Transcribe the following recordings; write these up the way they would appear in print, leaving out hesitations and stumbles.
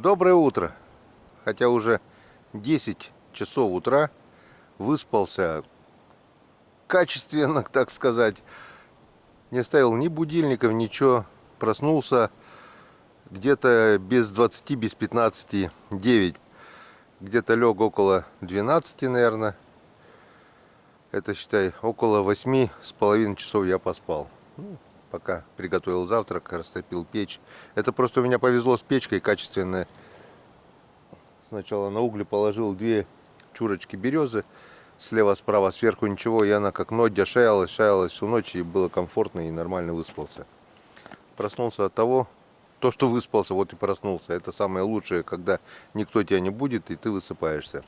Доброе утро. Хотя уже 10 часов утра, выспался качественно, так сказать. Не ставил ни будильников, ничего. Проснулся где-то без 20, без 15, 9. Где-то лег около 12, наверное. Это, считай, около 8,5 часов я поспал. Пока приготовил завтрак, растопил печь. Это просто у меня повезло с печкой качественной. Сначала на угли положил 2 чурочки березы. Слева, справа, сверху ничего. И она как нодя шаялась всю ночь. И было комфортно и нормально выспался. Проснулся от того, что выспался, вот и проснулся. Это самое лучшее, когда никто тебя не будет и ты высыпаешься.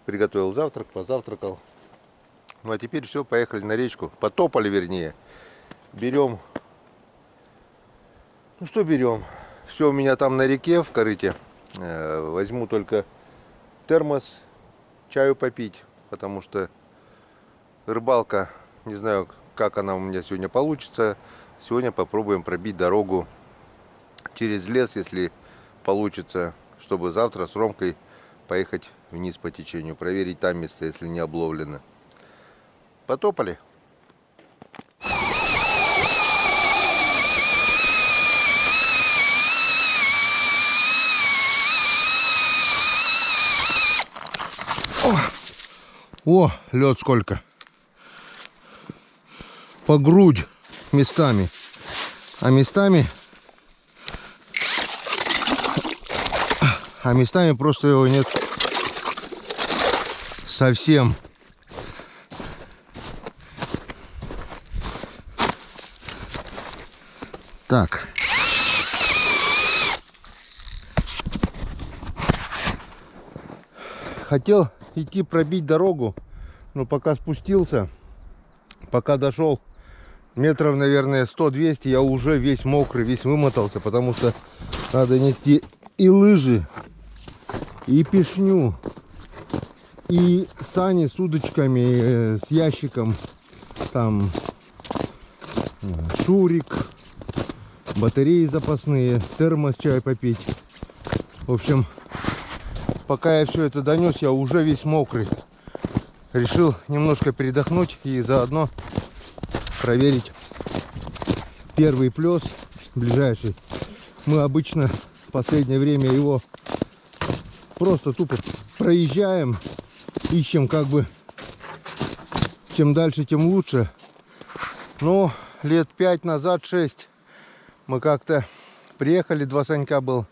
Приготовил завтрак, позавтракал. Ну а теперь все, поехали на речку. Потопали, вернее. Берем. Ну что берем? Все у меня там на реке, в корыте. Возьму только термос, чаю попить, потому что рыбалка, не знаю, как она у меня сегодня получится. Сегодня попробуем пробить дорогу через лес, если получится, чтобы завтра с Ромкой поехать вниз по течению, проверить там место, если не обловлено. Потопали. О, лед сколько. По грудь местами. А местами просто его нет совсем. Так. Хотел идти пробить дорогу, но пока спустился, пока дошел метров, наверное, 100-200, я уже весь мокрый, весь вымотался, потому что надо нести и лыжи, и пешню, и сани с удочками, с ящиком, там шурик, батареи запасные, термос чай попить. В общем, пока я все это донес, я уже весь мокрый. Решил немножко передохнуть и заодно проверить первый плес ближайший. Мы обычно в последнее время его просто тупо проезжаем, ищем, как бы чем дальше, тем лучше. Но лет 5 назад, 6 мы как-то приехали, 2 Санька был,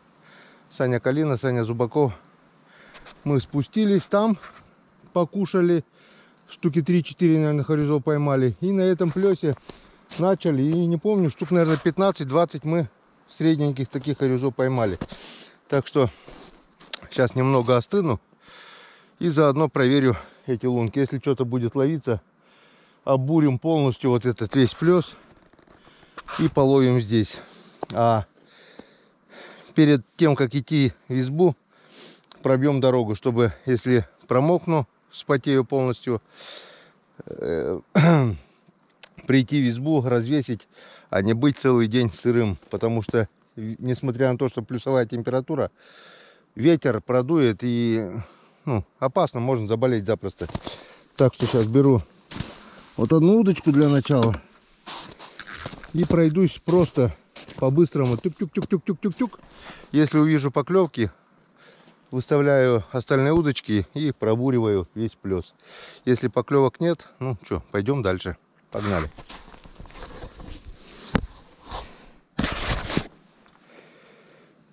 Саня Калина, Саня Зубаков. Мы спустились там, покушали, штуки 3-4, наверное, хорезов поймали. И на этом плесе начали, и не помню, штук, наверное, 15-20 мы средненьких таких хорезов поймали. Так что сейчас немного остыну и заодно проверю эти лунки. Если что-то будет ловиться, обурим полностью вот этот весь плес и половим здесь. А перед тем, как идти в избу, пробьем дорогу, чтобы, если промокну, вспотею полностью, прийти в избу, развесить, а не быть целый день сырым. Потому что, несмотря на то, что плюсовая температура, ветер продует и опасно, можно заболеть запросто. Так что сейчас беру вот одну удочку для начала и пройдусь просто по-быстрому. Тюк-тюк-тюк-тюк-тюк-тюк. Если увижу поклевки, выставляю остальные удочки и пробуриваю весь плес. Если поклевок нет, ну что, пойдем дальше. Погнали.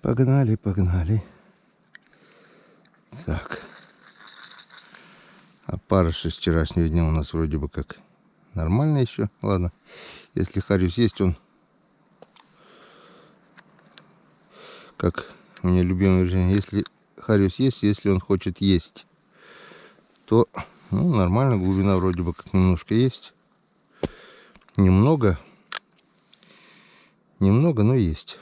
Погнали, погнали. Так. А парыш из вчерашнего дня у нас вроде бы как нормально еще. Ладно, если хариус есть, он, как у меня любимое выражение, если хариус есть, если он хочет есть, то нормально, глубина вроде бы как немножко есть. Немного, но есть.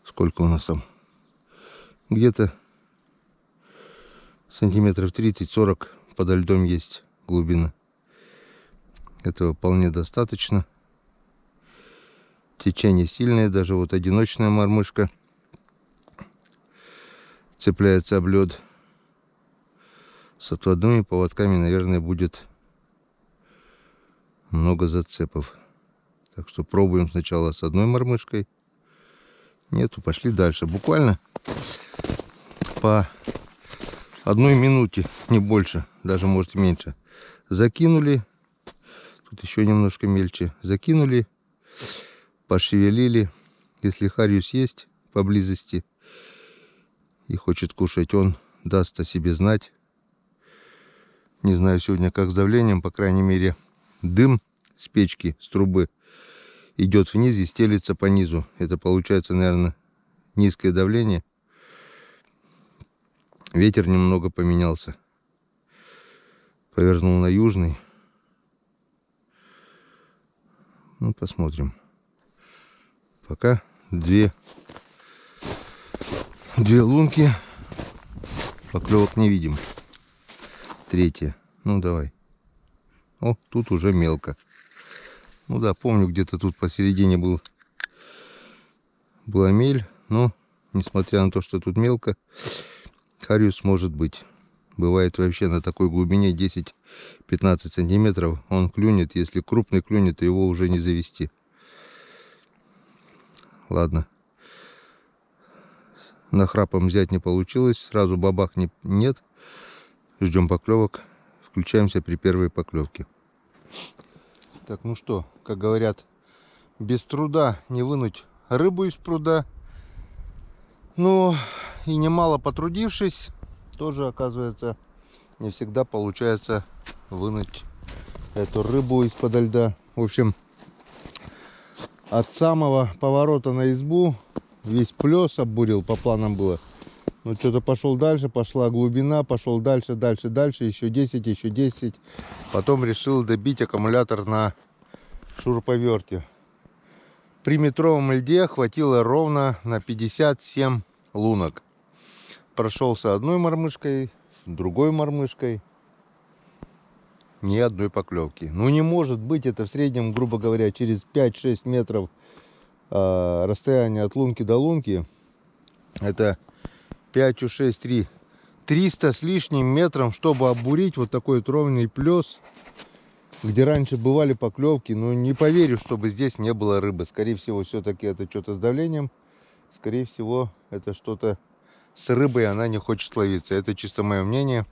Сколько у нас там? Где-то сантиметров 30-40 подо льдом есть глубина. Этого вполне достаточно. Течение сильное, даже вот одиночная мормышка цепляется об лед. С отводными поводками, наверное, будет много зацепов. Так что пробуем сначала с одной мормышкой. Нету, пошли дальше. Буквально по 1 минуте, не больше, даже может меньше. Закинули, тут еще немножко мельче. Закинули, пошевелили. Если хариус есть поблизости и хочет кушать, он даст о себе знать. Не знаю сегодня как с давлением, по крайней мере, дым с печки, с трубы идет вниз и стелится по низу. Это получается, наверное, низкое давление. Ветер немного поменялся. Повернул на южный. Ну, посмотрим. Пока две лунки. Поклевок не видим. Третья. Ну, давай. О, тут уже мелко. Ну да, помню, где-то тут посередине была мель. Но, несмотря на то, что тут мелко, хариус может быть. Бывает вообще на такой глубине 10-15 сантиметров. Он клюнет. Если крупный клюнет, то его уже не завести. Ладно. Нахрапом взять не получилось. Сразу бабах нет. Ждем поклевок. Включаемся при первой поклевке. Так, ну что, как говорят, без труда не вынуть рыбу из пруда. Ну, и немало потрудившись, тоже, оказывается, не всегда получается вынуть эту рыбу из-под льда. В общем, от самого поворота на избу весь плес оббурил, по планам было. Ну, что-то пошел дальше, пошла глубина, пошел дальше, еще 10. Потом решил добить аккумулятор на шуруповерте. При метровом льде хватило ровно на 57 лунок. Прошелся одной мормышкой, другой мормышкой. Ни одной поклевки. Ну, не может быть, это в среднем, грубо говоря, через 5-6 метров расстояние от лунки до лунки. Это 5, 6, 3. 300 с лишним метром, чтобы оббурить вот такой вот ровный плес, где раньше бывали поклевки. Но не поверю, чтобы здесь не было рыбы. Скорее всего, все-таки это что-то с давлением. Скорее всего, это что-то с рыбой, она не хочет ловиться. Это чисто мое мнение.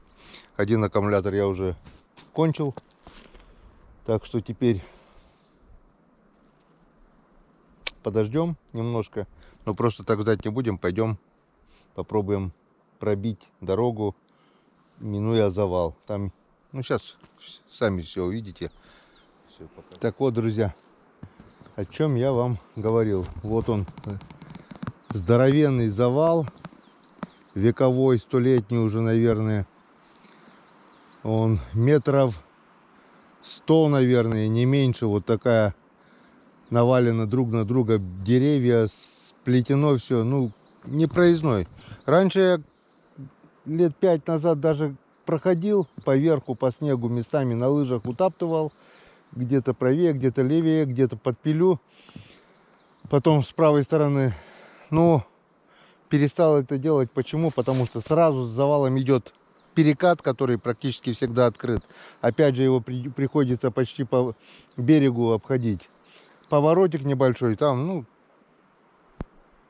Один аккумулятор я уже кончил. Так что теперь подождем немножко. Но просто так ждать не будем. Пойдем попробуем пробить дорогу, минуя завал. Там, ну, сейчас сами все увидите. Все, так вот, друзья, о чем я вам говорил. Вот он, здоровенный завал, вековой, столетний уже, наверное. Он метров 100, наверное, не меньше. Вот такая навалена друг на друга деревья, сплетено все. Ну, не проездной. Раньше я лет 5 назад даже проходил по верху, по снегу, местами на лыжах утаптывал. Где-то правее, где-то левее, где-то под пилю. Потом с правой стороны, ну, перестал это делать. Почему? Потому что сразу с завалом идет перекат, который практически всегда открыт. Опять же, его приходится почти по берегу обходить. Поворотик небольшой, там, ну,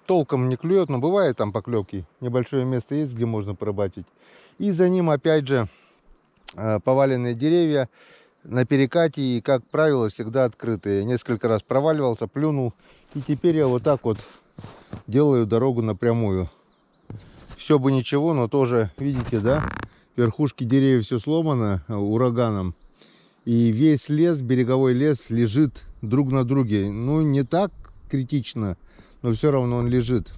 толком не клюет, но бывает там поклевки. Небольшое место есть, где можно порыбачить. И за ним опять же поваленные деревья на перекате, и, как правило, всегда открытые. Несколько раз проваливался, плюнул, и теперь я вот так вот делаю дорогу напрямую. Все бы ничего, но тоже, видите, да, верхушки деревьев все сломано ураганом. И весь лес, береговой лес, лежит друг на друге. Ну, не так критично, но все равно он лежит.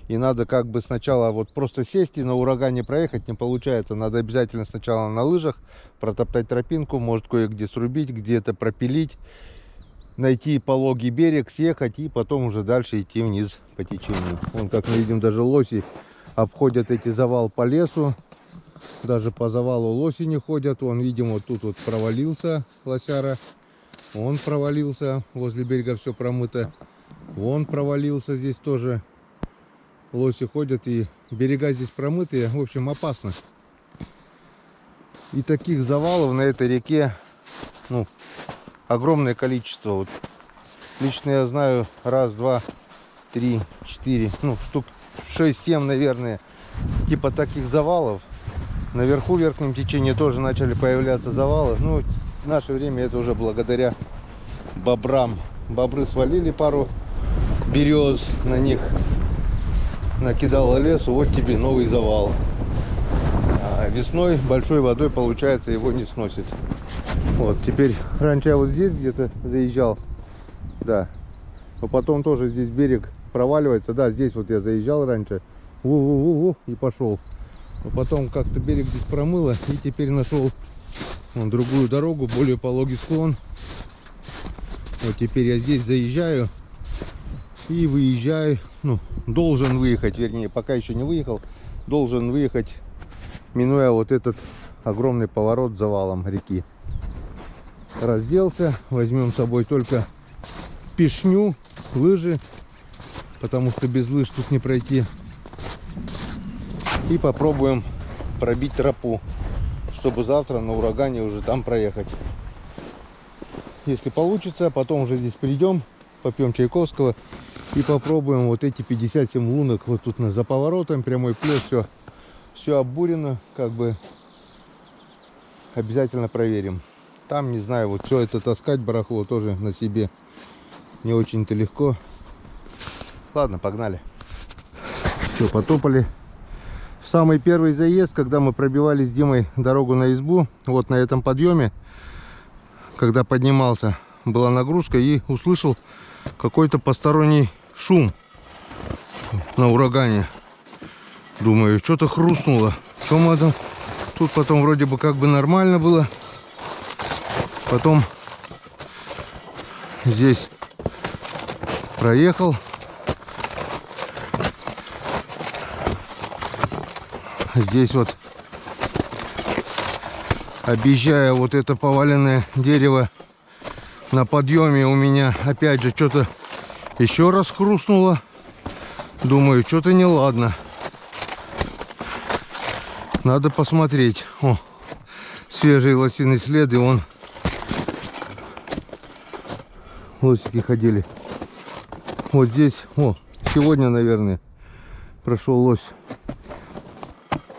И надо как бы сначала вот просто сесть и на урагане проехать не получается. Надо обязательно сначала на лыжах протоптать тропинку, может кое-где срубить, где-то пропилить, найти пологий берег, съехать и потом уже дальше идти вниз по течению. Вон, как мы видим, даже лоси обходят эти завал по лесу. Даже по завалу лоси не ходят. Вон, видим, вот тут вот провалился лосяра. Он провалился, возле берега все промыто. Вон провалился, здесь тоже лоси ходят, и берега здесь промытые. В общем, опасно. И таких завалов на этой реке, ну, огромное количество. Вот лично я знаю раз, два, три, четыре, ну, штук 6-7, наверное, типа таких завалов. Наверху, в верхнем течении тоже начали появляться завалы. Ну, в наше время это уже благодаря бобрам. Бобры свалили пару берез, на них накидало лесу, вот тебе новый завал. А весной большой водой, получается, его не сносит. Вот, теперь, раньше я вот здесь где-то заезжал, да, но потом тоже здесь берег проваливается, да, здесь вот я заезжал раньше, и пошел. Но потом как-то берег здесь промыло, и теперь нашел вон другую дорогу, более пологий склон. Вот теперь я здесь заезжаю и выезжаю, ну, должен выехать, вернее, пока еще не выехал, должен выехать, минуя вот этот огромный поворот завалом реки. Разделся, возьмем с собой только пешню, лыжи, потому что без лыж тут не пройти. И попробуем пробить тропу, чтобы завтра на урагане уже там проехать. Если получится, потом уже здесь придем, попьем чайковского и попробуем вот эти 57 лунок. Вот тут за поворотом прямой плес, все оббурено, как бы обязательно проверим. Там, не знаю, вот все это таскать барахло тоже на себе не очень-то легко. Ладно, погнали. Все, потопали. В самый первый заезд, когда мы пробивали с Димой дорогу на избу, вот на этом подъеме, когда поднимался, была нагрузка, и услышал какой-то посторонний шум на урагане. Думаю, что-то хрустнуло. Чем это? Тут потом вроде бы как бы нормально было. Потом здесь проехал. Здесь вот, объезжая вот это поваленное дерево на подъеме, у меня опять же что-то еще раз хрустнуло. Думаю, что-то неладно. Надо посмотреть. О, свежий лосиный след, и он лосики ходили. Вот здесь, о, сегодня, наверное, прошел лось.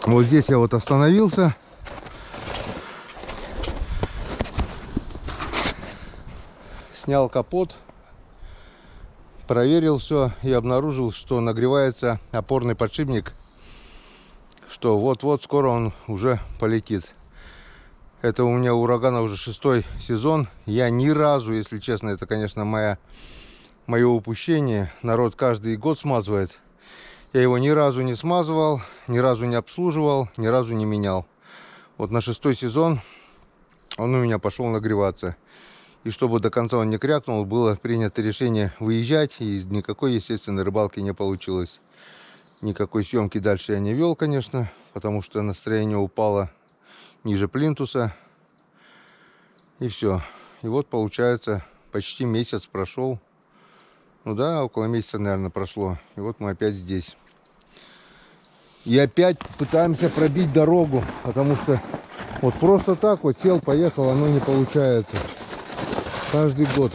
Вот здесь я вот остановился. Снял капот, проверил все и обнаружил, что нагревается опорный подшипник, что вот-вот скоро он уже полетит. Это у меня урагана уже 6-й сезон. Я ни разу, если честно, это, конечно, мое упущение. Народ каждый год смазывает. Я его ни разу не смазывал, ни разу не обслуживал, ни разу не менял. Вот на 6-й сезон он у меня пошел нагреваться. И чтобы до конца он не крякнул, было принято решение выезжать. И никакой, естественно, рыбалки не получилось. Никакой съемки дальше я не вел, конечно, потому что настроение упало ниже плинтуса. И все. И вот, получается, почти месяц прошел. Ну да, около месяца, наверное, прошло. И вот мы опять здесь. И опять пытаемся пробить дорогу, потому что вот просто так вот сел, поехал, оно не получается. Каждый год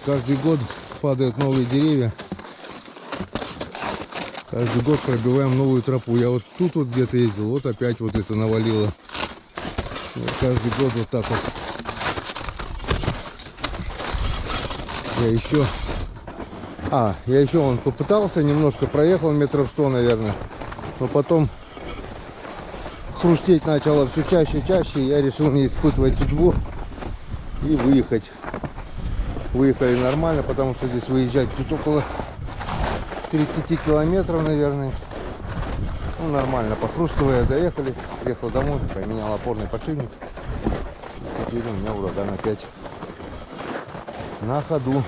падают новые деревья. Каждый год пробиваем новую тропу. Я вот тут вот где-то ездил, вот опять вот это навалило. Вот каждый год вот так вот. Я еще вон попытался, немножко проехал, метров 100, наверное. Но потом хрустеть начало все чаще и чаще. Я решил не испытывать судьбу и выехать. Выехали нормально, потому что здесь выезжать тут около 30 километров, наверное. Ну, нормально, похрустывая, доехали. Приехал домой, поменял опорный подшипник. И теперь у меня ураган опять на ходу.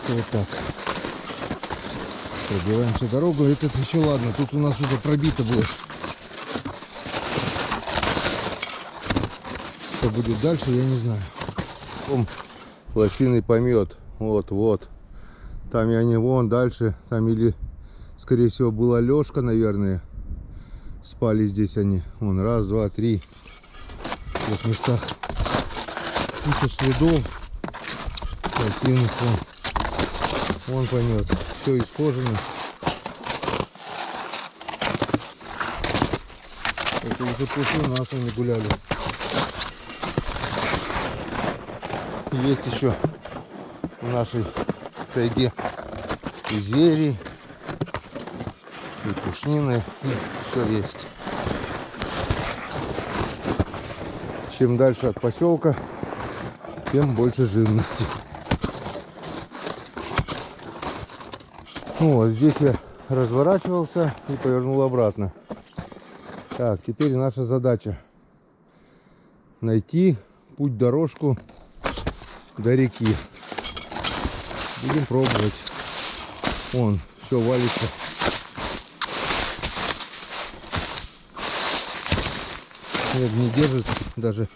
Вот так. Пробиваемся дорогу. Этот еще ладно, тут у нас уже пробито было. Что будет дальше, я не знаю. Лосиный помет. Вот. Там я не вон дальше. Там или, скорее всего, была лёжка, наверное. Спали здесь они. Вон, раз, два, три. В этих местах куча следов. Лосиных вон. Вон помет. Все исхожено. Это уже после нас они гуляли. Есть еще в нашей тайге и звери, и пушнины, и все есть. Чем дальше от поселка, тем больше живности. Ну вот здесь я разворачивался и повернул обратно. Так, теперь наша задача найти путь-дорожку до реки. Будем пробовать. Вон, все валится. Снег не держит даже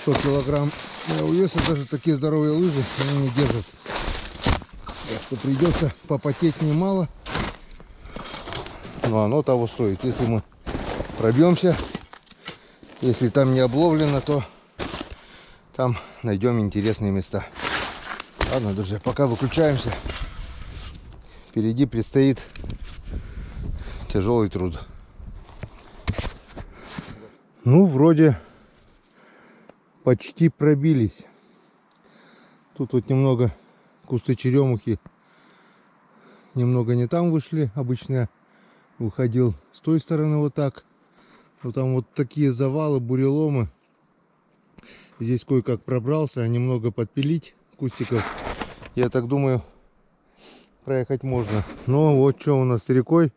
100 килограмм моего веса, даже такие здоровые лыжи они не держат. Так что придется попотеть немало. Но оно того стоит. Если мы пробьемся, если там не обловлено, то там найдем интересные места. Ладно, друзья, пока выключаемся. Впереди предстоит тяжелый труд. Ну, вроде почти пробились. Тут вот немного кусты черемухи. Немного не там вышли. Обычно я выходил с той стороны вот так. Но там вот такие завалы, буреломы. Здесь кое-как пробрался, немного подпилить кустиков. Я так думаю, проехать можно. Но вот что у нас с рекой.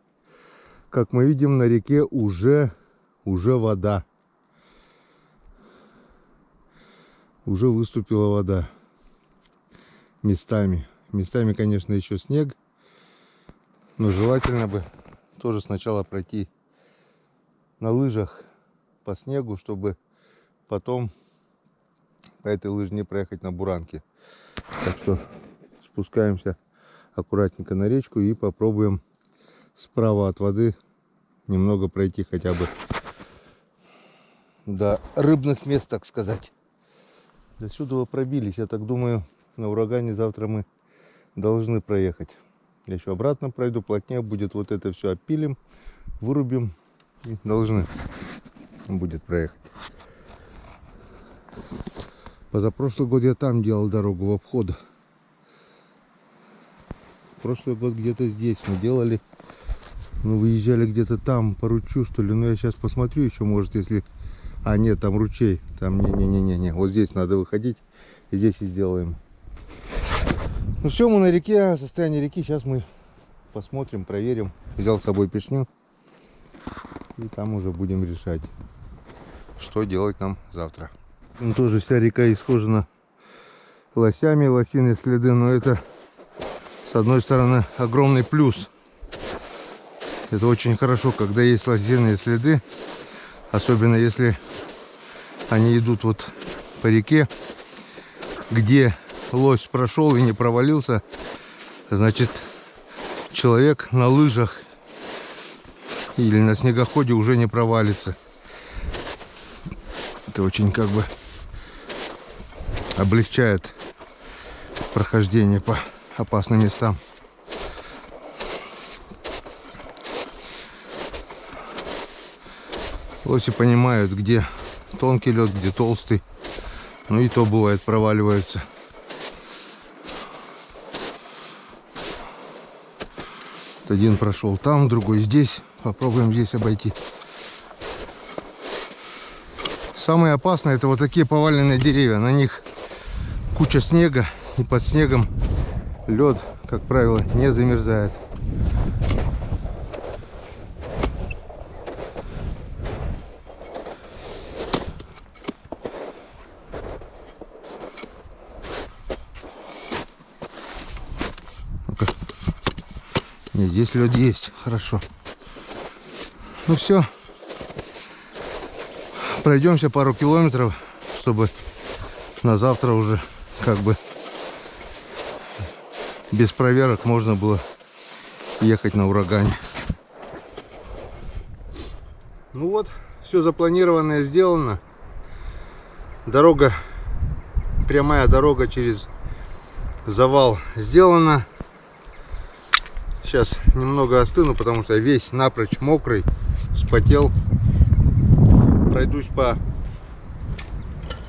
Как мы видим, на реке уже вода. Уже выступила вода. Местами. Местами, конечно, еще снег. Но желательно бы тоже сначала пройти на лыжах по снегу, чтобы потом по этой лыжне проехать на буранке. Так что спускаемся аккуратненько на речку и попробуем справа от воды немного пройти хотя бы до рыбных мест, так сказать. До сюда пробились. Я так думаю, на урагане завтра мы должны проехать. Я еще обратно пройду, плотнее будет. Вот это все опилим, вырубим и должны будет проехать. Позапрошлый год я там делал дорогу в обход. Прошлый год где-то здесь мы делали. Мы выезжали где-то там по ручью, что ли. Но я сейчас посмотрю еще, может, если... А, нет, там ручей. Там не. Вот здесь надо выходить. И здесь и сделаем. Ну все, мы на реке. Состояние реки сейчас мы посмотрим, проверим. Взял с собой пешню. И там уже будем решать, что делать нам завтра. Ну, тоже вся река исхожена лосями, лосиные следы. Но это, с одной стороны, огромный плюс. Это очень хорошо, когда есть лосиные следы. Особенно если они идут вот по реке, где лось прошел и не провалился. Значит, человек на лыжах или на снегоходе уже не провалится. Это очень как бы облегчает прохождение по опасным местам. Лоси понимают, где тонкий лед, где толстый. Ну и то бывает проваливаются. Один прошел там, другой здесь. Попробуем здесь обойти. Самое опасное — это вот такие поваленные деревья. На них куча снега, и под снегом лед, как правило, не замерзает. Нет, здесь лед есть, хорошо. Ну все. Пройдемся пару километров, чтобы на завтра уже как бы без проверок можно было ехать на урагане. Ну вот, все запланированное сделано. Дорога, прямая дорога через завал сделана. Сейчас немного остыну, потому что я весь напрочь мокрый, вспотел. Пройдусь по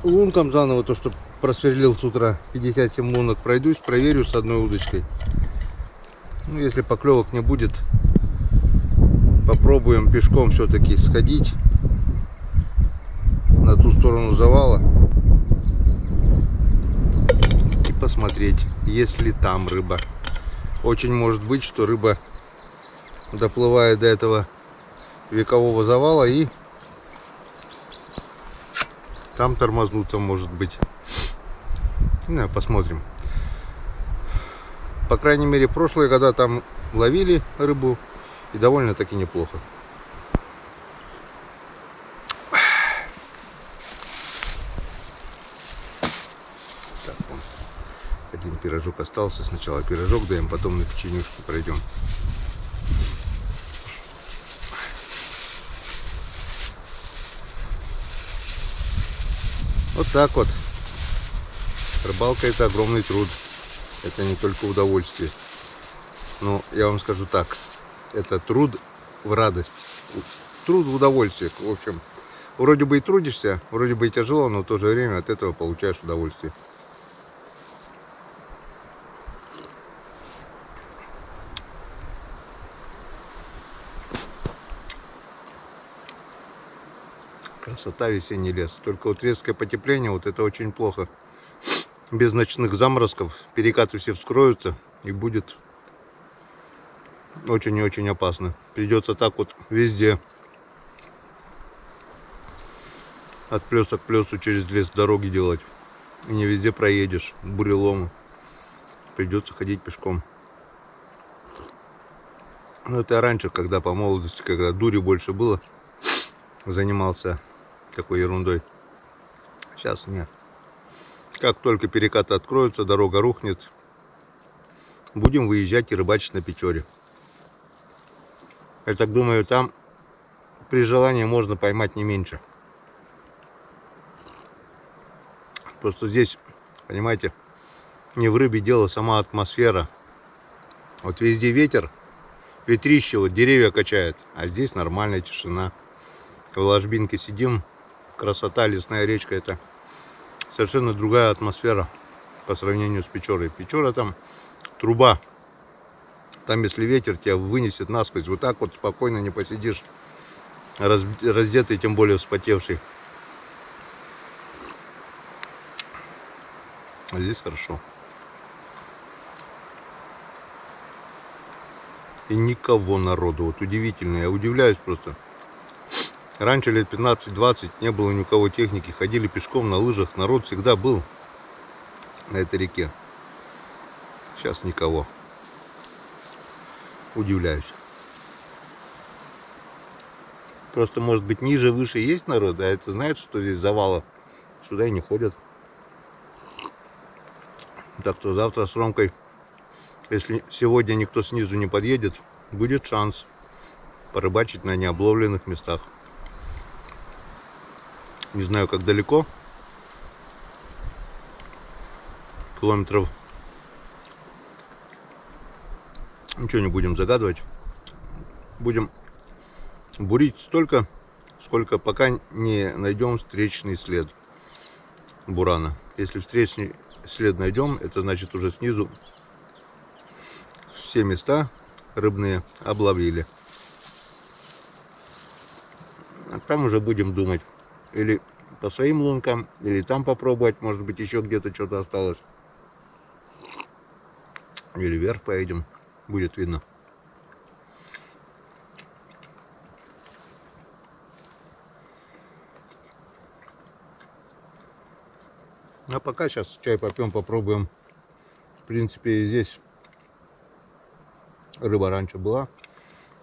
лункам заново, то что просверлил с утра 57 лунок. Пройдусь, проверю с одной удочкой. Ну, если поклевок не будет, попробуем пешком все-таки сходить на ту сторону завала и посмотреть, есть ли там рыба. Очень может быть, что рыба доплывает до этого векового завала и там тормознуться может быть. Ну, посмотрим. По крайней мере, прошлые года там ловили рыбу и довольно-таки неплохо. Так, вон, один пирожок остался. Сначала пирожок даем, потом на печенюшку пройдем. Вот так вот. Рыбалка — это огромный труд. Это не только удовольствие. Но я вам скажу так. Это труд в радость. Труд в удовольствие. В общем, вроде бы и трудишься, вроде бы и тяжело, но в то же время от этого получаешь удовольствие. Красота, весенний лес. Только вот резкое потепление, вот это очень плохо. Без ночных заморозков перекаты все вскроются и будет очень и очень опасно. Придется так вот везде от плеса к плесу через лес дороги делать. И не везде проедешь, буреломы. Придется ходить пешком. Ну, это раньше, когда по молодости, когда дури больше было, занимался такой ерундой. Сейчас нет. Как только перекаты откроются, дорога рухнет, будем выезжать и рыбачить на Печоре. Я так думаю, там при желании можно поймать не меньше. Просто здесь, понимаете, не в рыбе дело, сама атмосфера. Вот везде ветер, ветрище, вот деревья качает, а здесь нормальная тишина. В ложбинке сидим, красота, лесная речка, это совершенно другая атмосфера по сравнению с Печорой. Печора там труба. Там если ветер тебя вынесет насквозь, вот так вот спокойно не посидишь, раздетый, тем более вспотевший. А здесь хорошо. И никого народу. Вот удивительно. Я удивляюсь просто. Раньше лет 15-20 не было ни у кого техники. Ходили пешком на лыжах. Народ всегда был на этой реке. Сейчас никого. Удивляюсь. Просто может быть ниже, выше есть народ. А это знает, что здесь завалы. Сюда и не ходят. Так что завтра с Ромкой, если сегодня никто снизу не подъедет, будет шанс порыбачить на необловленных местах. Не знаю, как далеко. Километров. Ничего не будем загадывать. Будем бурить столько, сколько пока не найдем встречный след бурана. Если встречный след найдем, это значит уже снизу все места рыбные обловили. А там уже будем думать. Или по своим лункам, или там попробовать. Может быть, еще где-то что-то осталось. Или вверх поедем. Будет видно. А пока сейчас чай попьем, попробуем. В принципе, здесь рыба раньше была.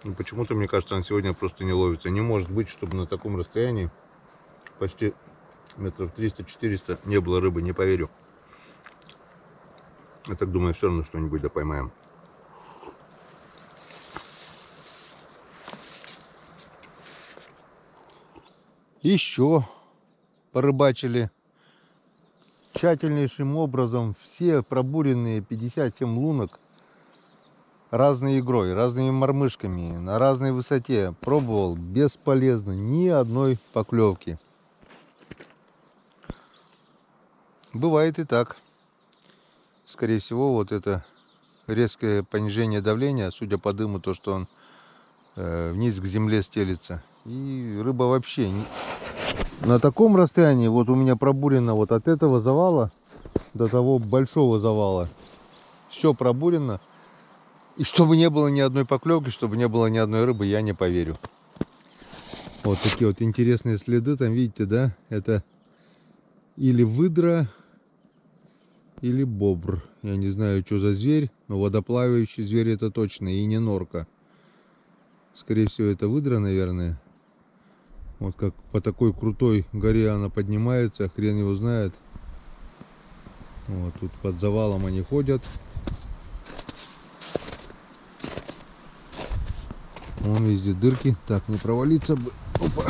Но почему-то, мне кажется, она сегодня просто не ловится. Не может быть, чтобы на таком расстоянии, почти метров 300-400, не было рыбы, не поверю. Я так думаю, все равно что-нибудь да поймаем. Еще порыбачили тщательнейшим образом все пробуренные 57 лунок разной игрой, разными мормышками, на разной высоте. Пробовал бесполезно, ни одной поклевки. Бывает и так. Скорее всего, вот это резкое понижение давления, судя по дыму, то, что он вниз к земле стелится. И рыба вообще на таком расстоянии, вот у меня пробурено вот от этого завала до того большого завала. Все пробурено. И чтобы не было ни одной поклевки, чтобы не было ни одной рыбы, я не поверю. Вот такие вот интересные следы там, видите, да? Это или выдра, или бобр. Я не знаю, что за зверь, но водоплавающий зверь это точно, и не норка. Скорее всего, это выдра, наверное. Вот как по такой крутой горе она поднимается, хрен его знает. Вот тут под завалом они ходят. Вон везде дырки. Так, не провалиться бы. Опа.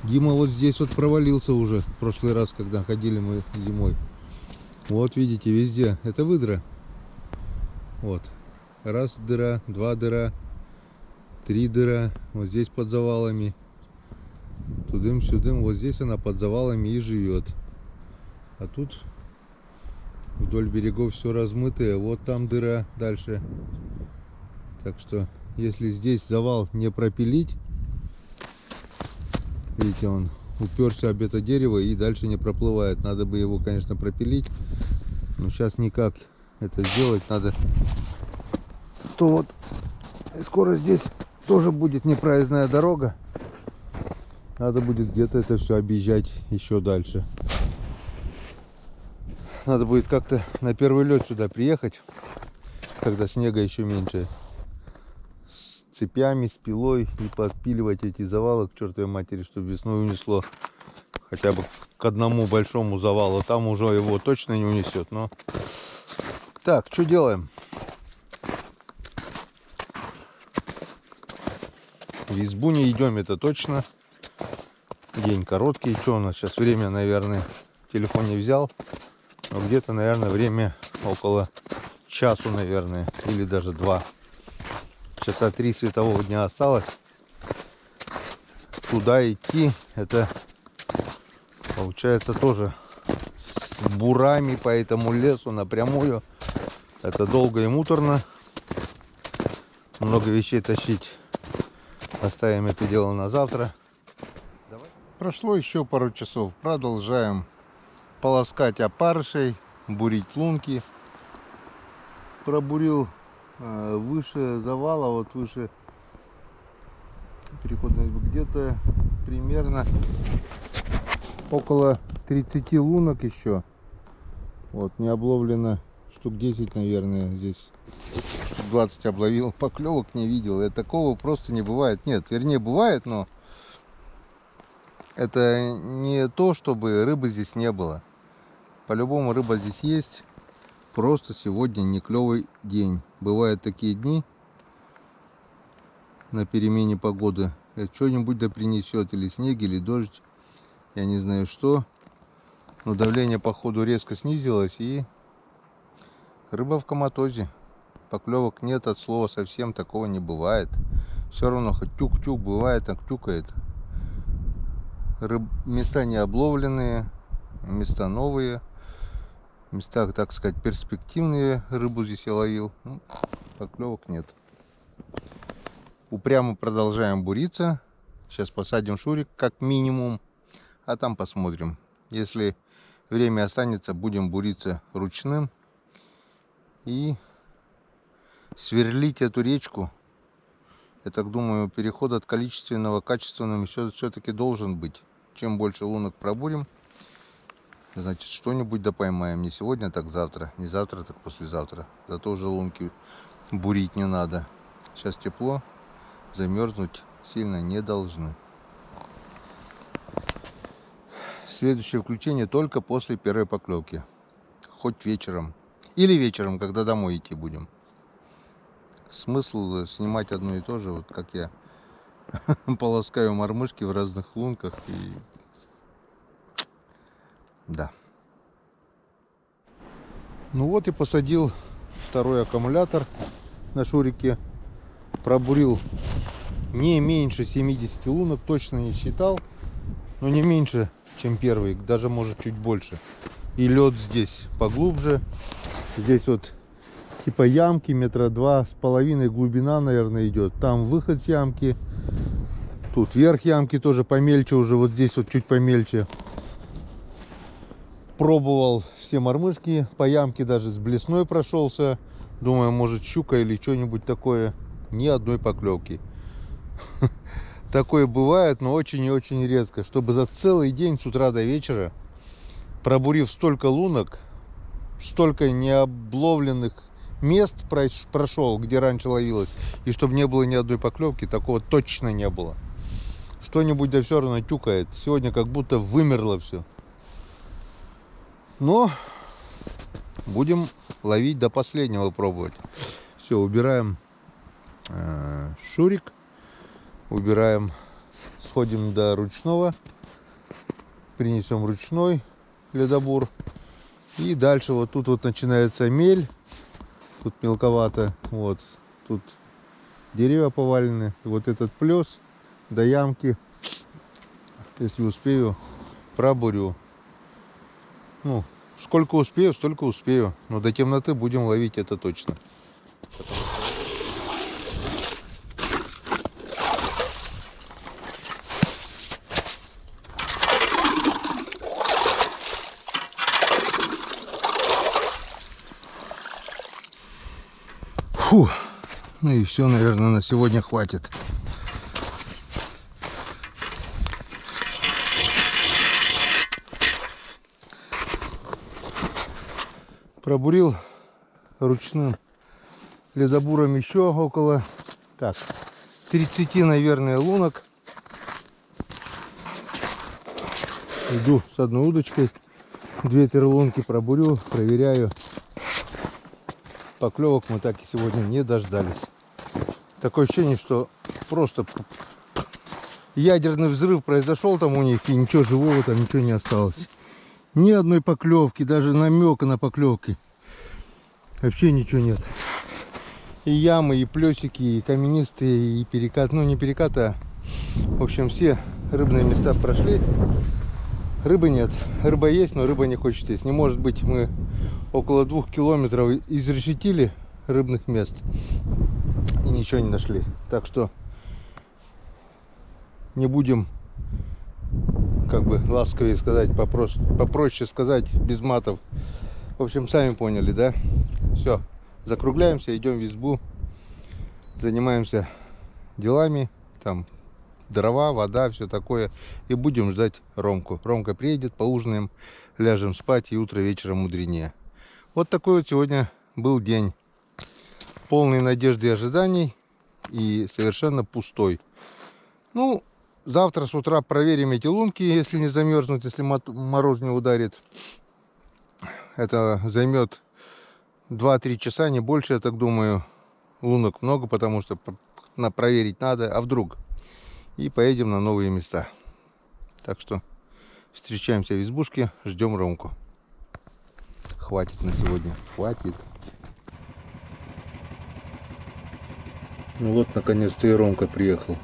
Дима вот здесь вот провалился уже в прошлый раз, когда ходили мы зимой. Вот видите, везде. Это выдра. Вот. Раз дыра, два дыра, три дыра. Вот здесь под завалами. Тудым-сюдым. Вот здесь она под завалами и живет. А тут вдоль берегов все размытое. Вот там дыра дальше. Так что, если здесь завал не пропилить, видите, он уперся об это дерево и дальше не проплывает. Надо бы его, конечно, пропилить. Но сейчас никак это сделать. Надо. То вот скоро здесь тоже будет непроездная дорога. Надо будет где-то это все объезжать еще дальше. Надо будет как-то на первый лед сюда приехать, когда снега еще меньше. С цепями, с пилой и подпиливать эти завалы к чертовой матери, чтобы весной унесло. Хотя бы к одному большому завалу. Там уже его точно не унесет. Но так, что делаем? В избу не идем, это точно. День короткий. Что у нас сейчас время, наверное, в телефоне взял. Но где-то, наверное, время около часу, наверное. Или даже 2. Часа 3 светового дня осталось. Туда идти, это получается тоже с бурами по этому лесу напрямую. Это долго и муторно. Много вещей тащить. Оставим это дело на завтра. Прошло еще пару часов. Продолжаем полоскать опарышей, бурить лунки. Пробурил выше завала, вот выше перехода, где-то примерно около 30 лунок еще. Вот, не обловлено штук 10, наверное, здесь штук 20 обловил. Поклевок не видел. И такого просто не бывает. Нет, вернее бывает, но это не то, чтобы рыбы здесь не было. По-любому рыба здесь есть. Просто сегодня не клевый день. Бывают такие дни на перемене погоды. Что-нибудь да принесет. Или снег, или дождь. Я не знаю что. Но давление походу резко снизилось. И рыба в коматозе. Поклевок нет от слова совсем. Такого не бывает. Все равно хоть тюк-тюк бывает, так тюкает. Места не обловленные. Места новые. Места, так сказать, перспективные. Рыбу здесь я ловил. Поклевок нет. Упрямо продолжаем буриться. Сейчас посадим шурик как минимум. А там посмотрим. Если время останется, будем буриться ручным. И сверлить эту речку. Я так думаю, переход от количественного к качественному все-таки должен быть. Чем больше лунок пробурим, значит, что-нибудь да поймаем. Не сегодня, так завтра. Не завтра, так послезавтра. Зато уже лунки бурить не надо. Сейчас тепло, замерзнуть сильно не должны. Следующее включение только после первой поклевки. Хоть вечером. Или вечером, когда домой идти будем. Смысл снимать одно и то же, вот как я полоскаю мормышки в разных лунках. И да. Ну вот и посадил второй аккумулятор на шурике. Пробурил не меньше 70 лунок, точно не считал, но не меньше, чем первый, даже может чуть больше. И лед здесь поглубже. Здесь вот типа ямки метра 2,5 глубина, наверное, идет. Там выход с ямки. Тут верх ямки тоже помельче, уже вот здесь вот чуть помельче. Пробовал все мормышки по ямке, даже с блесной прошелся. Думаю, может щука или что-нибудь такое. Ни одной поклевки. Такое бывает, но очень и очень редко. Чтобы за целый день с утра до вечера, пробурив столько лунок, столько необловленных мест прошел, где раньше ловилось, и чтобы не было ни одной поклевки, такого точно не было. Что-нибудь да все равно тюкает. Сегодня как будто вымерло все. Но будем ловить до последнего, пробовать. Все, убираем шурик, убираем, сходим до ручного, принесем ручной ледобур. И дальше вот тут вот начинается мель. Тут мелковато. Вот тут деревья повалены. Вот этот плес до ямки. Если успею, пробурю. Ну, сколько успею, столько успею. Но до темноты будем ловить, это точно. Фу. Ну и все, наверное, на сегодня хватит. Пробурил ручным ледобуром еще около 30, наверное, лунок. Иду с одной удочкой, 2-3 лунки пробурю, проверяю. Поклевок мы так и сегодня не дождались. Такое ощущение, что просто ядерный взрыв произошел там у них, и ничего живого там, ничего не осталось. Ни одной поклевки, даже намека на поклевки. Вообще ничего нет. И ямы, и плесики, и каменистые, и перекат. Ну, не перекат, а в общем все рыбные места прошли. Рыбы нет. Рыба есть, но рыба не хочет есть. Не может быть, мы около 2 километров изрешетили рыбных мест и ничего не нашли. Так что не будем, как бы ласковее сказать, попроще сказать, без матов. В общем, сами поняли, да? Все, закругляемся, идем в избу, занимаемся делами, там дрова, вода, все такое, и будем ждать Ромку. Ромка приедет, поужинаем, ляжем спать, и утро вечером мудренее. Вот такой вот сегодня был день, полный надежд и ожиданий, и совершенно пустой. Ну, завтра с утра проверим эти лунки, если не замерзнут, если мороз не ударит. Это займет 2-3 часа, не больше, я так думаю. Лунок много, потому что проверить надо, а вдруг. И поедем на новые места. Так что встречаемся в избушке, ждем Ромку. Хватит на сегодня, хватит. Ну вот, наконец-то и Ромка приехал.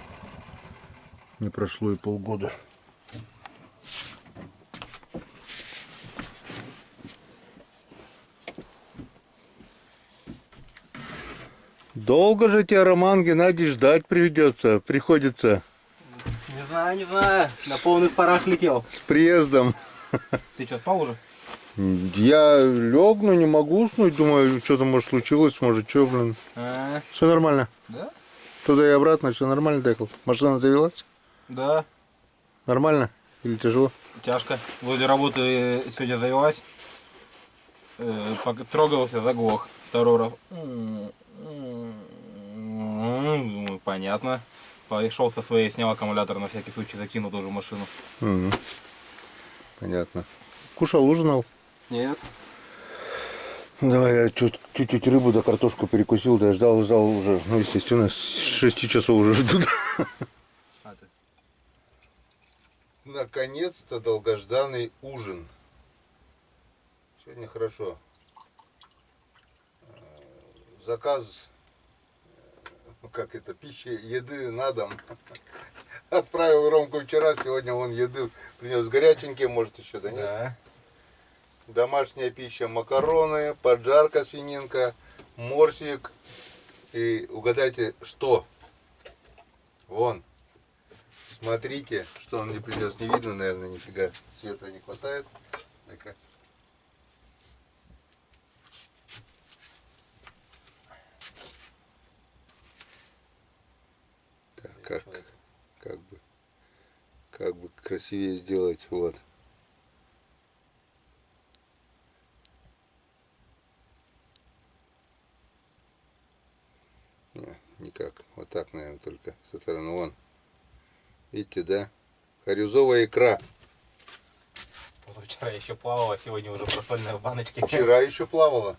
Не прошло и полгода. Долго же тебя, Роман Геннадьевич, ждать приходится. Не знаю. На полных парах летел. С приездом. Ты что, спал уже? Я лег, но не могу уснуть. Думаю, что-то может случилось, может что, блин. Все нормально? Да? Туда и обратно, все нормально, Декл? Машина завелась? Да. Нормально? Или тяжело? Тяжко. Возле работы сегодня завелась. Трогался, заглох. Второй раз. Понятно. Пошел со своей, снял аккумулятор, на всякий случай закинул тоже в машину. Мгм. Понятно. Кушал, ужинал? Нет. Давай я чуть-чуть рыбу да картошку перекусил, да ждал уже. Ну, естественно, с 6 часов уже жду. А ты? Наконец-то долгожданный ужин. Сегодня хорошо. Заказ, как это, пищи, еды на дом. Отправил Ромку вчера, сегодня он еды принес горяченькие, может еще, да нет? Да. Домашняя пища, макароны, поджарка свининка, морсик. И угадайте, что? Вон. Смотрите, что он мне принес. Не видно, наверное, нифига. Света не хватает. Так-ка. Так, как бы красивее сделать. Вот. Не, никак. Вот так, наверное, только со стороны. Вон. Видите, да? Харюзовая икра. Вчера еще плавала, сегодня уже просольная в баночке. Вчера еще плавала.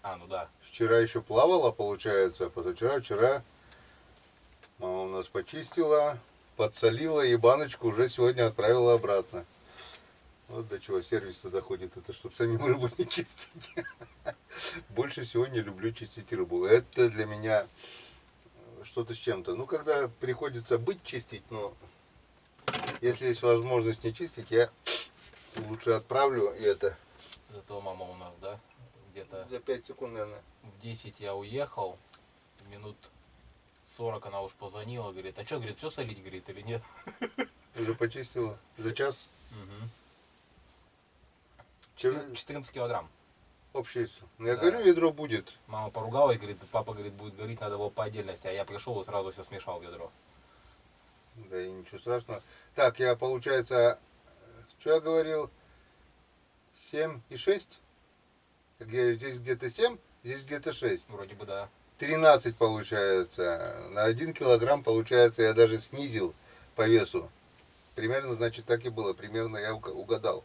А, ну да. Вчера еще плавала, получается. Вчера мама у нас почистила, подсолила и баночку уже сегодня отправила обратно. Вот до чего сервис доходит, это чтобы самим рыбу не чистить. Больше всего не люблю чистить рыбу. Это для меня что-то с чем-то. Ну, когда приходится быть чистить, но если есть возможность не чистить, я лучше отправлю это. Зато мама у нас, да, где-то За 5 секунд, наверное. в 10 я уехал, минут 40 она уж позвонила, говорит, а что, говорит, все солить, говорит, или нет? Уже почистила. За час. Угу. Чё- 14 килограмм. Общее. Ну, я Да. говорю, ведро будет. Мама поругалась, говорит, папа, говорит, будет говорить, надо было по отдельности, а я пришел и сразу все смешал в ведро. Да и ничего страшного. Так, я, получается, что я говорил? 7 и 6? Здесь где-то 7, здесь где-то 6. Вроде бы да. 13 получается. На 1 килограмм, получается, я даже снизил по весу. Примерно, значит, так и было. Примерно я угадал.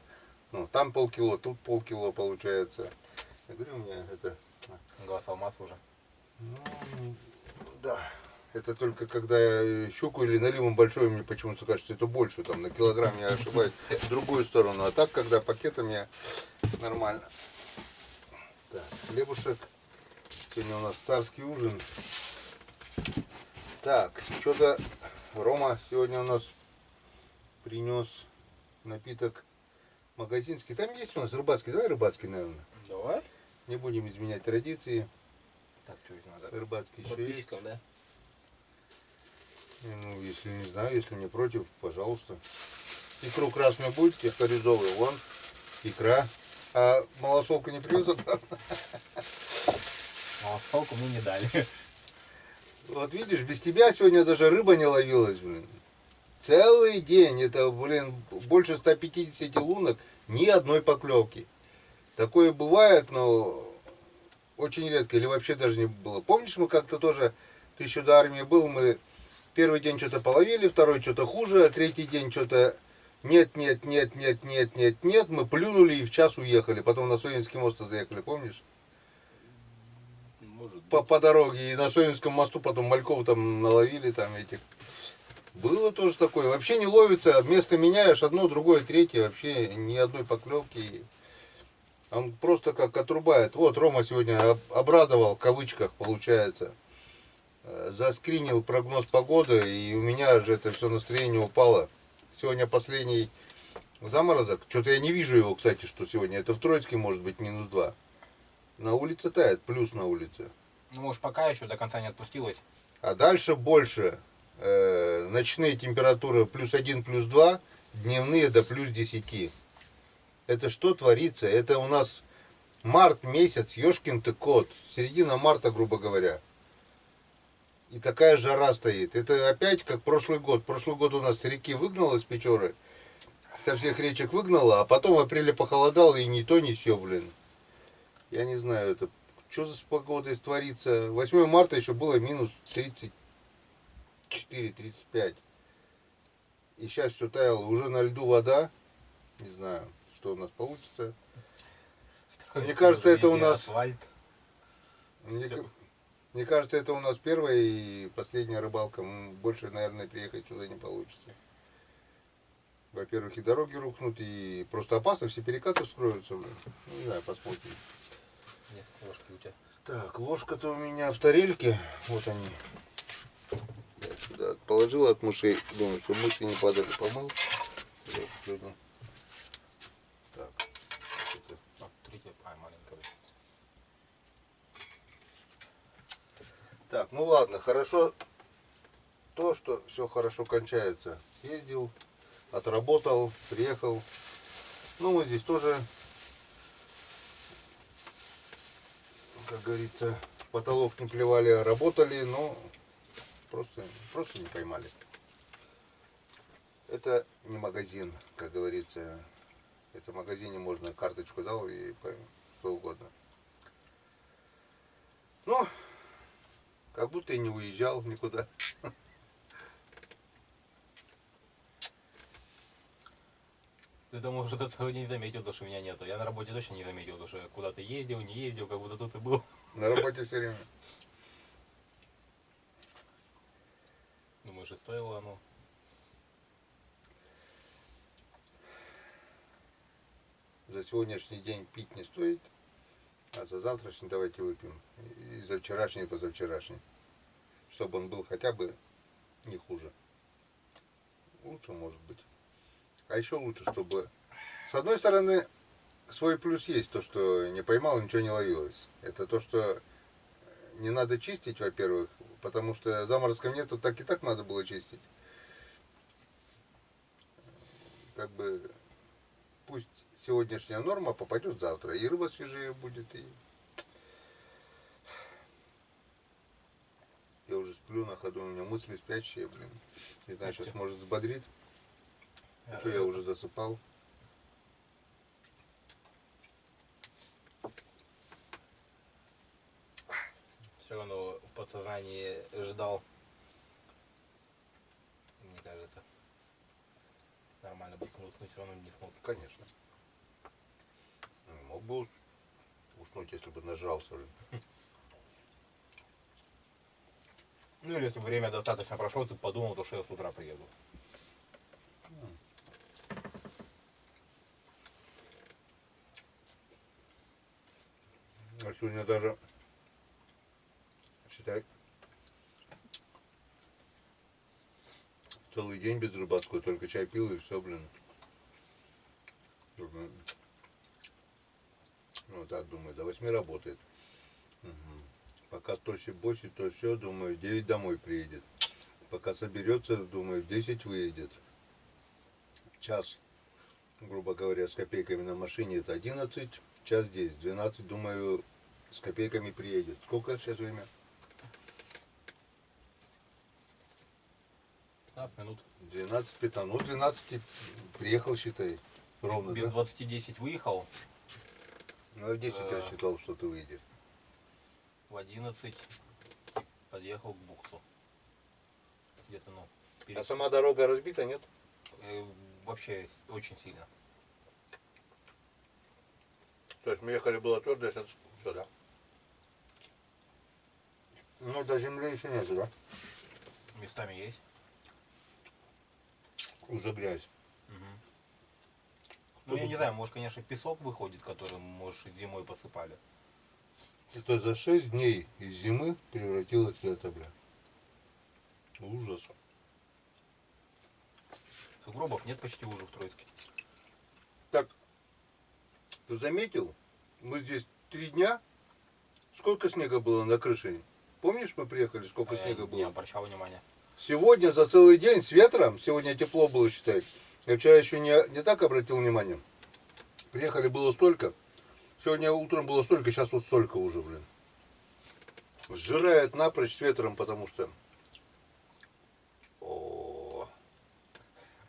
Ну, там полкило, тут полкило получается. Я говорю, у меня это... Глаз алмаз уже. Ну, да. Это только когда я щуку или наливом большой, мне почему-то кажется, это больше. Там на килограмм я ошибаюсь в другую сторону. А так, когда пакетом, я нормально. Так, хлебушек. Сегодня у нас царский ужин. Так, что-то Рома сегодня у нас принес напиток магазинский. Там есть у нас рыбацкий. Давай рыбацкий, наверное. Давай. Не будем изменять традиции. Так, что здесь надо? Рыбацкий еще есть. Подписчиков, да? Ну, если не знаю, если не против, пожалуйста. Икру красную будете, харюзовую, вон, икра. А малосолку не привез обратно? А палку мне не дали. Вот видишь, без тебя сегодня даже рыба не ловилась, блин. Целый день, это, блин, больше 150 лунок, ни одной поклевки. Такое бывает, но очень редко, или вообще даже не было. Помнишь, мы как-то тоже, ты еще до армии был, мы первый день что-то половили, второй что-то хуже, а третий день что-то нет, мы плюнули и в час уехали. Потом на Совинский мост заехали, помнишь? Может По дороге и на Совинском мосту потом мальков там наловили, там этих. Было тоже такое. Вообще не ловится, место меняешь, одно, другое, третье, вообще ни одной поклевки. Он просто как отрубает. Вот Рома сегодня обрадовал, в кавычках получается. Заскринил прогноз погоды, и у меня же это все настроение упало. Сегодня последний заморозок. Что-то я не вижу его, кстати, что сегодня. Это в Троицке может быть -2. На улице тает, плюс на улице. Ну, может, пока еще до конца не отпустилось. А дальше больше. Ночные температуры +1, +2, дневные до +10. Это что творится? Это у нас март месяц, ёшкин ты кот, середина марта, грубо говоря. И такая жара стоит. Это опять как прошлый год. Прошлый год у нас реки выгнало с Печоры. Со всех речек выгнало, а потом в апреле похолодало и ни то, ни сё, блин. Я не знаю, это что за с погодой творится. 8 марта еще было -30. 34-35. И сейчас все таяло. Уже на льду вода. Не знаю, что у нас получится. Мне кажется, это у нас... Асфальт. Мне, Всё. мне кажется, это у нас первая и последняя рыбалка. Больше, наверное, приехать сюда не получится. Во-первых, и дороги рухнут, и просто опасно, все перекаты вскроются. Блин. Не знаю, посмотрим. Нет, ложки у тебя. Так, ложка-то у меня в тарельке. Вот они. Я сюда положил от мышей. Думаю, что мыши не падали. Помыл. Сегодня. Так. Это. Третья, маленькая. Так, ну ладно, хорошо то, что все хорошо кончается. Съездил, отработал, приехал. Ну, мы здесь тоже, как говорится, в потолок не плевали, а работали, но просто не поймали. Это не магазин, как говорится. Это в магазине можно карточку дал и что угодно. Ну, как будто и не уезжал никуда. Ты там может это сегодня не заметил, то, что меня нету. Я на работе точно не заметил, то, что я куда-то ездил, не ездил, как будто тут и был. На работе все время. Думаешь, и стоило оно? За сегодняшний день пить не стоит, а за завтрашний давайте выпьем. И за вчерашний, и позавчерашний. Чтобы он был хотя бы не хуже. Лучше может быть. А еще лучше, чтобы... С одной стороны, свой плюс есть, то, что не поймал, ничего не ловилось. Это то, что не надо чистить, во-первых, потому что заморозков нету, так и так надо было чистить. Как бы пусть сегодняшняя норма попадет завтра, и рыба свежее будет, и... Я уже сплю на ходу, у меня мысли спящие, блин. Не знаю, сейчас может взбодрит. Что я уже засыпал. Все равно в подсознании ждал. Мне кажется. Нормально бы уснуть, все равно не смог. Конечно. Мог бы уснуть, если бы нажрался. Блин. Ну или если время достаточно прошло, ты подумал, то, что я с утра приеду. А сегодня даже, считай, целый день без рыбацкого, только чай пил и все, блин. Ну так, думаю, до 8 работает. Угу. Пока тоси-боси, то все, думаю, в 9 домой приедет. Пока соберется, думаю, в 10 выедет. Час, грубо говоря, с копейками на машине это 11, час здесь, 12, думаю, с копейками приедет. Сколько сейчас время? 15 минут. 12-15. Ну, 12 приехал, считай. Ровно, Без да? 20-10 выехал. Ну, в 10 рассчитал, что ты выйдешь. В 11 подъехал к буксу. Где-то, ну, А сама дорога разбита, нет? вообще очень сильно. То есть мы ехали, было твердо, сейчас все, да? Ну, до земли еще нету, да? Местами есть. Уже грязь. Ну, я не знаю, может, конечно, песок выходит, который, может, зимой посыпали. Это за 6 дней из зимы превратилось в это, бля. Ужас. Сугробов нет почти уже в Троицке. Так, ты заметил? Мы здесь 3 дня. Сколько снега было на крыше? Помнишь, мы приехали, сколько снега Не было? обращал внимания. Сегодня за целый день с ветром, сегодня тепло было, считай. Я вчера еще не так обратил внимание. Приехали, было столько. Сегодня утром было столько, сейчас вот столько уже, блин. Сжирает напрочь с ветром, потому что... О,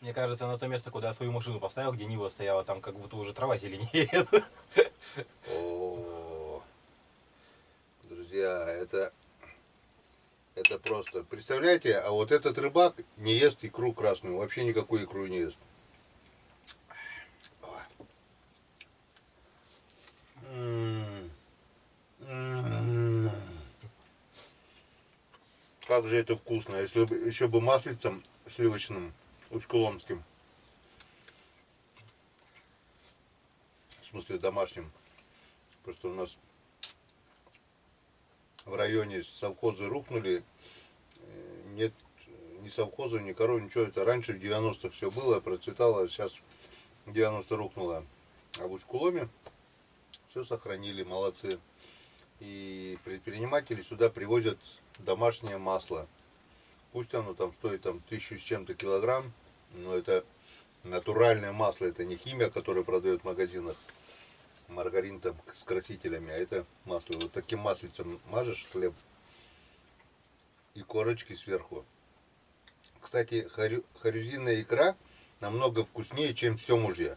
Мне кажется, на то место, куда я свою машину поставил, где Нива стояла, там как будто уже трава зеленеет. о. Друзья, Это просто. Представляете, а вот этот рыбак не ест икру красную. Вообще никакую икру не ест. Как же это вкусно. Если бы еще бы маслицем сливочным, усть-куломским. В смысле домашним. Просто у нас в районе совхозы рухнули. Нет ни совхоза, ни коров, ничего. Это раньше в 90-х все было, процветало. Сейчас 90 рухнуло. А в Усть-Куломе все сохранили, молодцы. И предприниматели сюда привозят домашнее масло. Пусть оно там стоит 1000 с чем-то килограмм, но это натуральное масло, это не химия, которую продают в магазинах, маргарин там с красителями, а это масло. Вот таким маслицем мажешь хлеб и корочки сверху. Кстати, харюзинная икра намного вкуснее, чем семужья.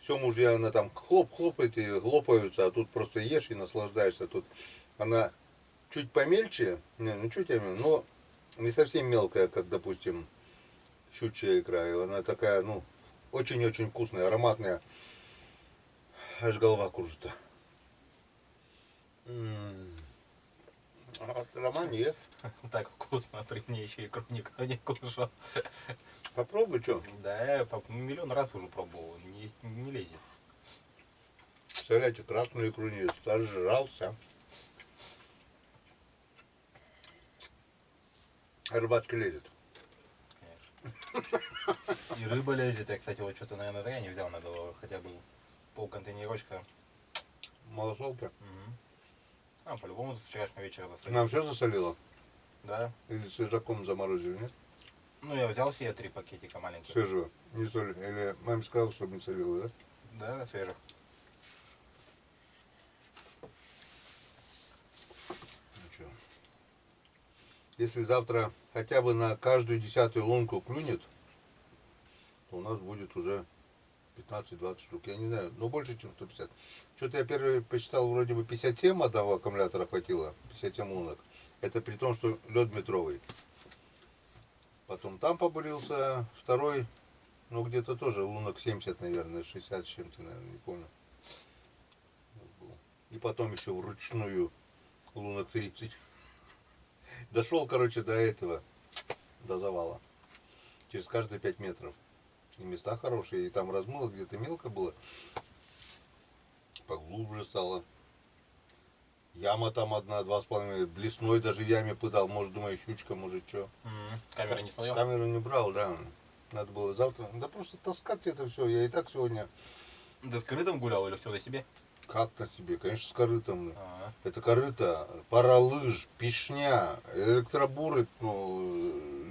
Семужья, она там хлопает и глопаются, а тут просто ешь и наслаждаешься. Тут она чуть помельче, но не совсем мелкая, как, допустим, щучья икра. И она такая, очень-очень вкусная, ароматная. Аж голова кружится. А Роман ест. Так вкусно, при мне еще икру никто не кушал. Попробуй, что? Да, я миллион раз уже пробовал, не лезет. Представляете, красную икру не ест. Сожрался. Рыбацкий лезет. Конечно. И рыба лезет. Я, кстати, вот что-то, наверное, я не взял, надо было хотя бы полконтейнерочка. Малосолка. По-любому с вчерашнего вечера засолил. Нам все засолило? Да. Или свежаком заморозили, нет? Ну, я взял себе 3 пакетика маленьких. Свежего. Не соль. Или маме сказал, чтобы не солила, да? Да, свежих. Ничего. Если завтра хотя бы на каждую 10-ю лунку клюнет, то у нас будет уже 15-20 штук. Я не знаю, но больше, чем 150. Что-то я первый посчитал, вроде бы 57 одного аккумулятора хватило. 57 лунок. Это при том, что лед метровый. Потом там побурился. Второй, где-то тоже лунок 70, наверное, 60 с чем-то, наверное, не помню. И потом еще вручную лунок 30. Дошел, короче, до этого, до завала. Через каждые 5 метров. И места хорошие, и там размыло, где-то мелко было. Поглубже стало. Яма там одна, 2,5. Блесной даже в яме пытал. Может, думаю, щучка, может, что. Камеры не смотрел? Камеру не брал, да. Надо было завтра. Да просто таскать это все. Я и так сегодня Ты с корытом гулял или все на себе? как-то себе. Конечно, с корытом. Ага. Это корыто, паралыж, пешня, электробур,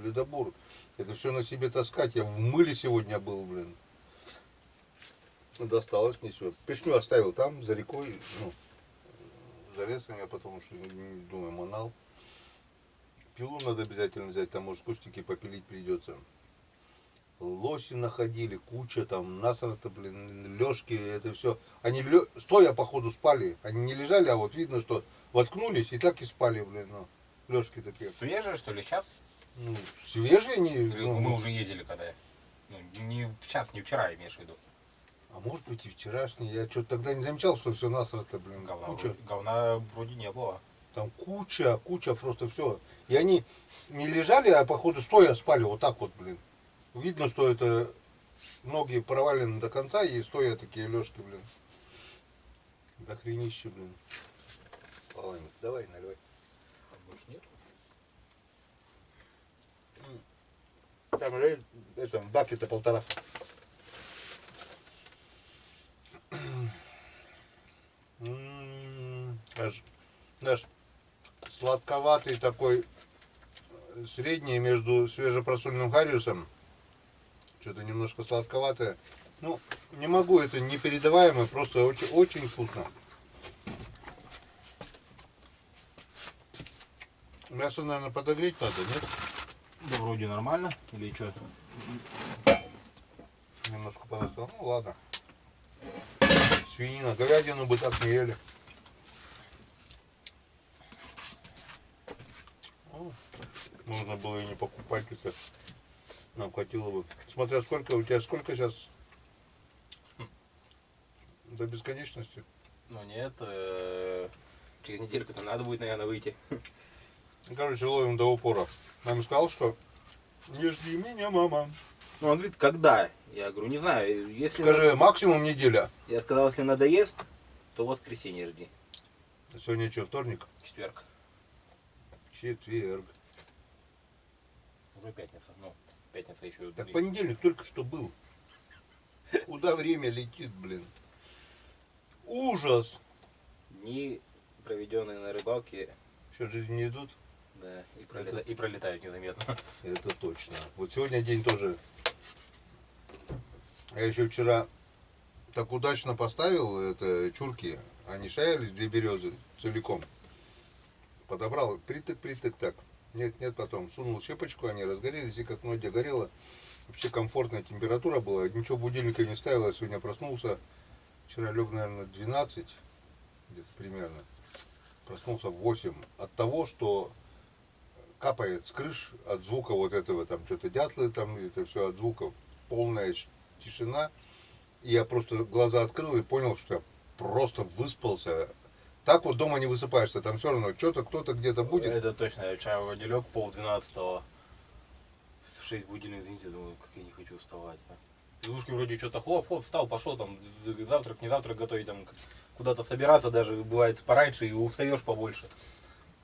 ледобур. Это все на себе таскать. Я в мыле сегодня был, блин. Досталось не все. Пешню оставил там, за рекой, за лесом я потому что, думаю, манал. Пилу надо обязательно взять, там, может, кустики попилить придется. Лоси находили, куча там, насрата, блин, лёжки, это все. Они стоя, походу, спали. Они не лежали, а вот видно, что воткнулись и так и спали, блин, лёжки такие. Свежие, что ли, сейчас? Свежие, Или мы уже ездили когда? Не в час, не вчера, имеешь в виду. А может быть и вчерашний. Я что-то тогда не замечал, что все насрато, блин. Говна вроде не было. Там куча просто все. И они не лежали, а походу стоя спали вот так вот, блин. Видно, что это ноги провалены до конца и стоя такие лёжки, блин. До хренища, блин. Половник, давай, наливай. Больше нет? Там же это, в баке-то 1,5. Аж сладковатый такой, средний между свежепросоленным хариусом. Что-то немножко сладковатое. Не могу, это непередаваемо, просто очень, очень вкусно. Мясо, наверное, подогреть надо, нет? Да вроде нормально. Или что? Немножко подостал. Ну ладно. Свинина, говядину бы так не ели. Можно было и не покупать это. Нам хватило бы. Смотря сколько, у тебя сколько сейчас? До бесконечности? Ну нет, через недельку-то надо будет, наверное, выйти. Короче, ловим до упора. Мама сказал, что не жди меня, мама. Ну, он говорит, когда? Я говорю, не знаю, если... Скажи, максимум неделя. Я сказал, если надоест, то воскресенье жди. Сегодня что, вторник? Четверг. Четверг. Уже пятница. Ну, пятница еще... Так две. понедельник только что был. Куда время летит, блин? Ужас. Дни, проведенные на рыбалке, Что, жизнь не идут? да, и пролетают незаметно. Это точно. Вот сегодня день тоже. Я еще вчера так удачно поставил это чурки. Они шаялись, две березы целиком. Подобрал, притык, так. Нет, потом сунул щепочку, они разгорелись, и как ноги горело. Вообще комфортная температура была. Ничего будильника не ставил. Я сегодня проснулся. Вчера лег, наверное, 12, где-то примерно. Проснулся в 8 от того, что капает с крыш от звука вот этого, там что-то дятлы, там это все от звуков. Полная тишина. И я просто глаза открыл и понял, что я просто выспался. Так вот дома не высыпаешься, там все равно что-то, кто-то где-то будет. Это точно. Я вчера вроде лег 11:30. В 6 будильник, извините, думаю, как я не хочу вставать. Игрушки вроде что-то хлоп, встал, пошел там завтрак, не завтрак готовить, там куда-то собираться даже бывает пораньше и устаешь побольше.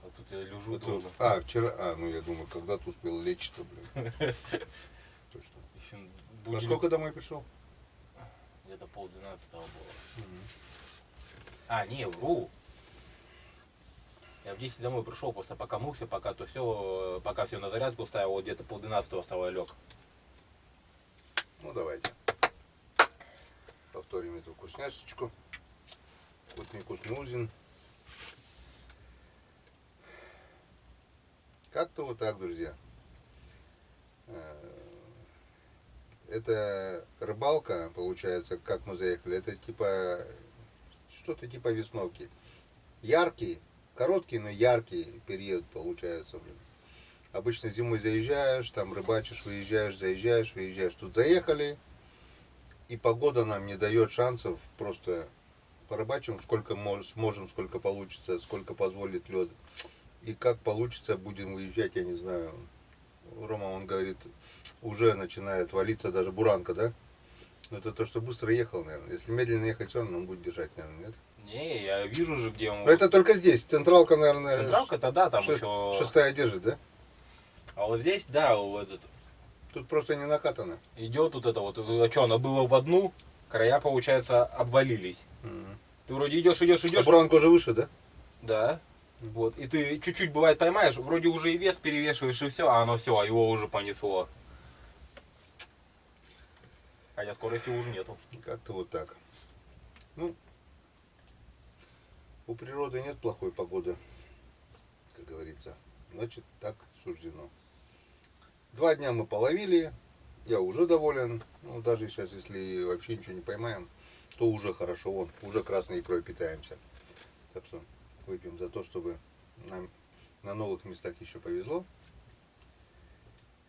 А тут я лежу, Это, думаю, вчера, ну я думаю, когда ты успел лечь-то, блин. Точно. еще Во будильник сколько домой пришел? где-то 11:30 было. А, не, вру. Я в 10 домой пришел, просто пока мылся, пока все на зарядку ставил, вот где-то 11:30 встал и лег. Ну давайте. Повторим эту вкусняшечку. Вкусный узин. Как-то вот так, друзья. Это рыбалка, получается, как мы заехали. Это типа что-то типа весновки. Яркий, короткий, но яркий период получается, блин. Обычно зимой заезжаешь, там рыбачишь, выезжаешь, заезжаешь, выезжаешь. Тут заехали, и погода нам не дает шансов. Просто порыбачим, сколько сможем, сколько получится, сколько позволит лед. И как получится, будем выезжать, я не знаю. Рома, он говорит, уже начинает валиться даже буранка, да? Но это то, что быстро ехал, наверное. Если медленно ехать, все равно он будет держать, наверное, нет? Не, я вижу же, где он. Но это только здесь. Централка, наверное, Централка-то да, там еще. шестая держит, да? А вот здесь, да, вот этот. Тут просто не накатано. Идет вот это вот. А что, она была в одну, края, получается, обвалились. Ты вроде идешь. А буранка уже выше, да? Да. Вот. И ты чуть-чуть бывает поймаешь, вроде уже и вес перевешиваешь, и все, а оно все, его уже понесло. Хотя скорости уже нету. Как-то вот так. Ну, у природы нет плохой погоды, как говорится. Значит, так суждено. 2 дня мы половили, я уже доволен. Ну, даже сейчас, если вообще ничего не поймаем, то уже хорошо. Вон, уже красной икрой питаемся. Так что выпьем за то, чтобы нам на новых местах еще повезло.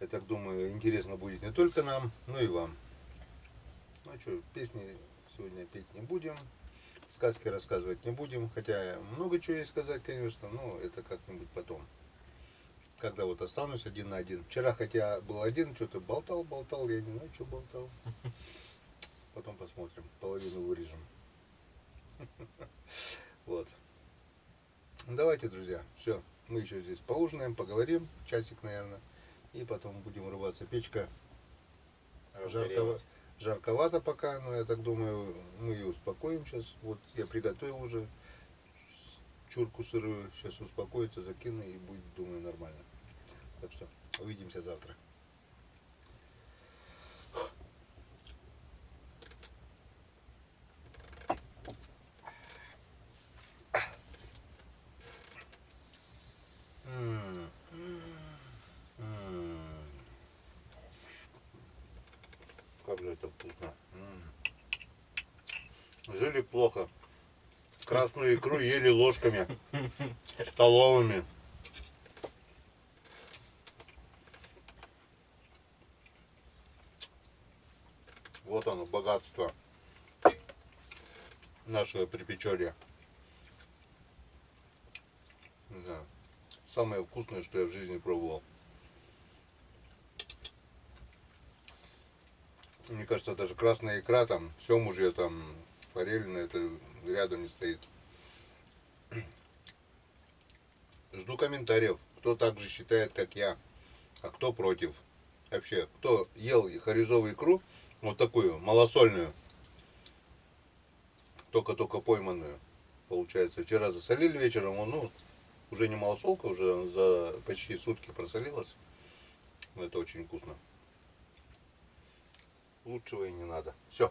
Я так думаю, интересно будет не только нам, но и вам. Ну что, песни сегодня петь не будем, сказки рассказывать не будем, хотя много чего есть сказать, конечно, но это как-нибудь потом. Когда вот останусь один на один. Вчера, хотя был один, что-то болтал, я не знаю, что болтал. Потом посмотрим, половину вырежем. Вот. Давайте, друзья, все, мы еще здесь поужинаем, поговорим, часик, наверное, и потом будем рыбаться. Печка жарковато пока, но я так думаю, мы ее успокоим сейчас. Вот я приготовил уже чурку сырую, сейчас успокоится, закину и будет, думаю, нормально. Так что увидимся завтра. Как же это вкусно. Жили плохо. Красную икру ели ложками столовыми. Вот оно, богатство нашего Припечорья. Не знаю, самое вкусное, что я в жизни пробовал. Мне кажется, даже красная икра, там, семужья, там, форельная, это рядом не стоит. Жду комментариев, кто так же считает, как я, а кто против. Вообще, кто ел харизовую икру, вот такую, малосольную, только-только пойманную, получается. Вчера засолили вечером, ну, уже не малосолка, уже за почти сутки просолилась. Но это очень вкусно. Лучшего и не надо. Все.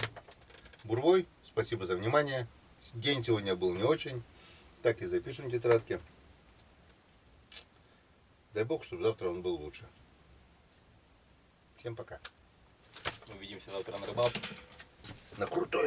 Бурбой, спасибо за внимание. День сегодня был не очень. Так и запишем в тетрадке. Дай бог, чтобы завтра он был лучше. Всем пока. Увидимся завтра на рыбалке. На крутой